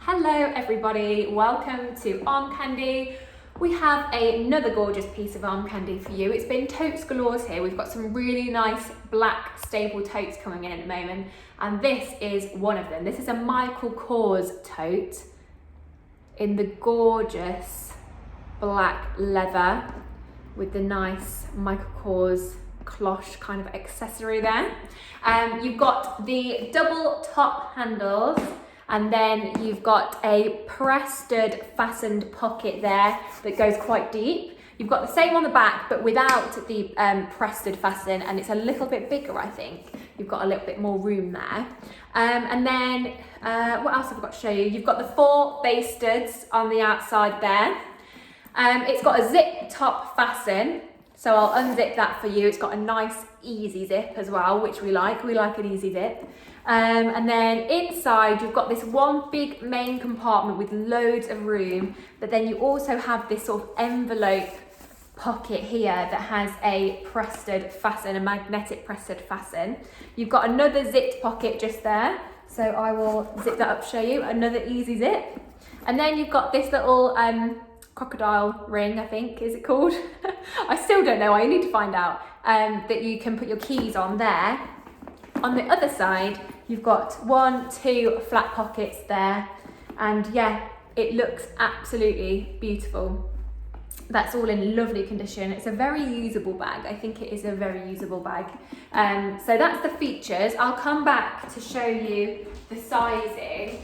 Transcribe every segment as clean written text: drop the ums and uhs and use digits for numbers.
Hello everybody, welcome to Arm Candy. We have another gorgeous piece of arm candy for you. It's been totes galore here. We've got some really nice black stable totes coming in at the moment, and this is one of them. This is a Michael Kors tote in the gorgeous black leather with the nice Michael Kors cloche kind of accessory there. You've got the double top handles, and then you've got a pressed fastened pocket there that goes quite deep. You've got the same on the back, but without the pressed fasten, and it's a little bit bigger, I think. You've got a little bit more room there. And then, what else have I got to show you? You've got the 4 base studs on the outside there. It's got a zip top fasten, so I'll unzip that for you. It's got a nice easy zip as well, which we like. We like an easy zip. And then inside you've got this one big main compartment with loads of room, but then you also have this sort of envelope pocket here that has a pressed fasten, a magnetic pressed fasten. You've got another zipped pocket just there, so I will zip that up, show you, another easy zip. And then you've got this little crocodile ring, I think, is it called? I still don't know, I need to find out, that you can put your keys on there. On the other side, you've got 1, 2 flat pockets there, and yeah, it looks absolutely beautiful. That's all in lovely condition. It's a very usable bag. I think it is a very usable bag. So that's the features. I'll come back to show you the sizing.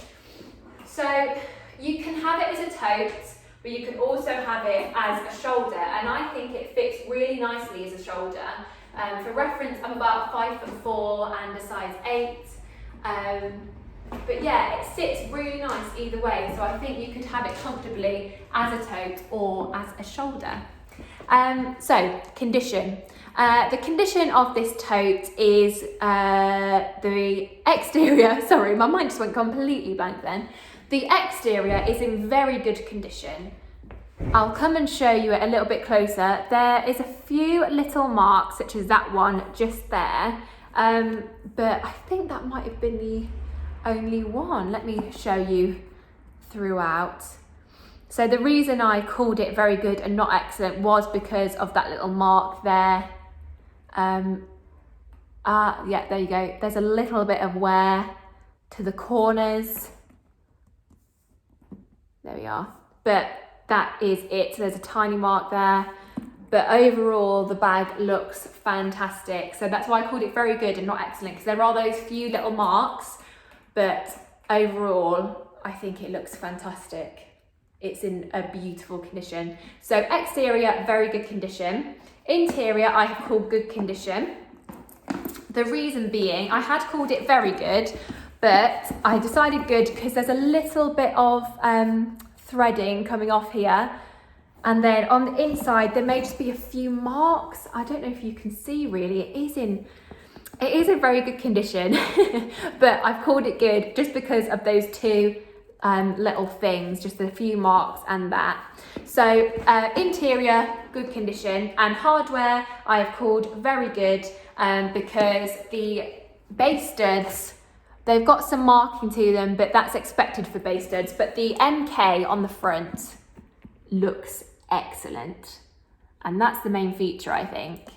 So you can have it as a tote, but you can also have it as a shoulder, and I think it fits really nicely as a shoulder. For reference, I'm about 5'4" and a size 8. But yeah, it sits really nice either way, so I think you could have it comfortably as a tote or as a shoulder. So, condition. The condition of this tote is the exterior, sorry, my mind just went completely blank then. The exterior is in very good condition. I'll come and show you it a little bit closer. There is a few little marks, such as that one just there, but I think that might have been the only one. Let me show you throughout. So the reason I called it very good and not excellent was because of that little mark there. Yeah, there you go. There's a little bit of wear to the corners. There we are. But that is it. So there's a tiny mark there, but overall the bag looks fantastic. So that's why I called it very good and not excellent, because there are those few little marks, but overall I think it looks fantastic. It's in a beautiful condition. So exterior, very good condition. Interior, I have called good condition. The reason being, I had called it very good, but I decided good because there's a little bit of threading coming off here, and then on the inside there may just be a few marks. I don't know if you can see really. It is in very good condition, but I've called it good just because of those 2 little things, just a few marks and that. So interior, good condition, and hardware I have called very good, because the base studs, they've got some marking to them, but that's expected for base studs. But the MK on the front looks excellent. And that's the main feature, I think.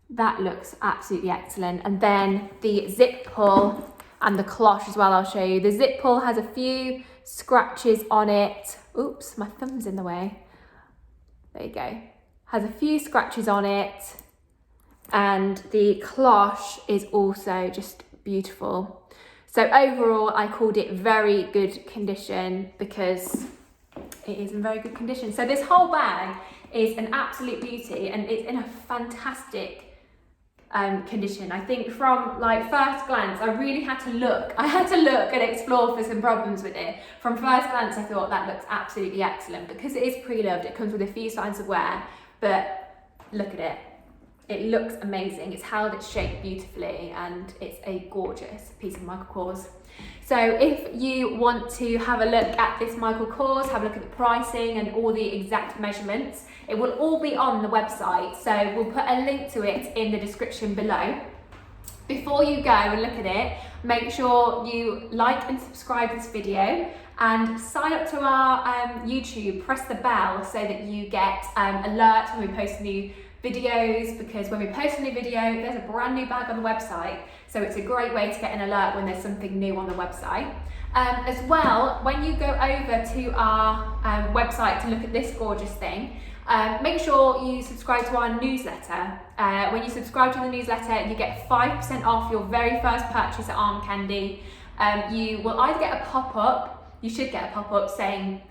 That looks absolutely excellent. And then the zip pull and the cloche as well, I'll show you. The zip pull has a few scratches on it. Oops, my thumb's in the way. There you go. Has a few scratches on it. And the cloche is also just beautiful. So overall, I called it very good condition because it is in very good condition. So this whole bag is an absolute beauty, and it's in a fantastic condition. I think from like first glance, I really had to look. I had to look and explore for some problems with it. From first glance, I thought that looks absolutely excellent because it is pre-loved. It comes with a few signs of wear, but look at it. It looks amazing. It's held its shape beautifully, and it's a gorgeous piece of Michael Kors. So if you want to have a look at this Michael Kors, have a look at the pricing and all the exact measurements, it will all be on the website. So we'll put a link to it in the description below. Before you go and look at it, make sure you like and subscribe this video and sign up to our YouTube, press the bell so that you get alerts when we post new videos, because when we post a new video, there's a brand new bag on the website. So it's a great way to get an alert when there's something new on the website. As well, when you go over to our website to look at this gorgeous thing, make sure you subscribe to our newsletter. When you subscribe to the newsletter, you get 5% off your very first purchase at Arm Candy. You will either get a pop-up, you should get a pop-up saying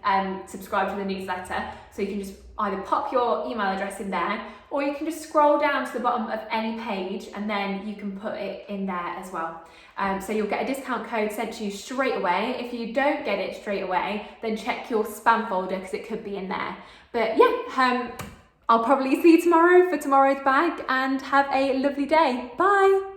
subscribe to the newsletter, so you can just either pop your email address in there, or you can just scroll down to the bottom of any page and then you can put it in there as well. So you'll get a discount code sent to you straight away. If you don't get it straight away, then check your spam folder because it could be in there. But yeah, I'll probably see you tomorrow for tomorrow's bag, and have a lovely day. Bye.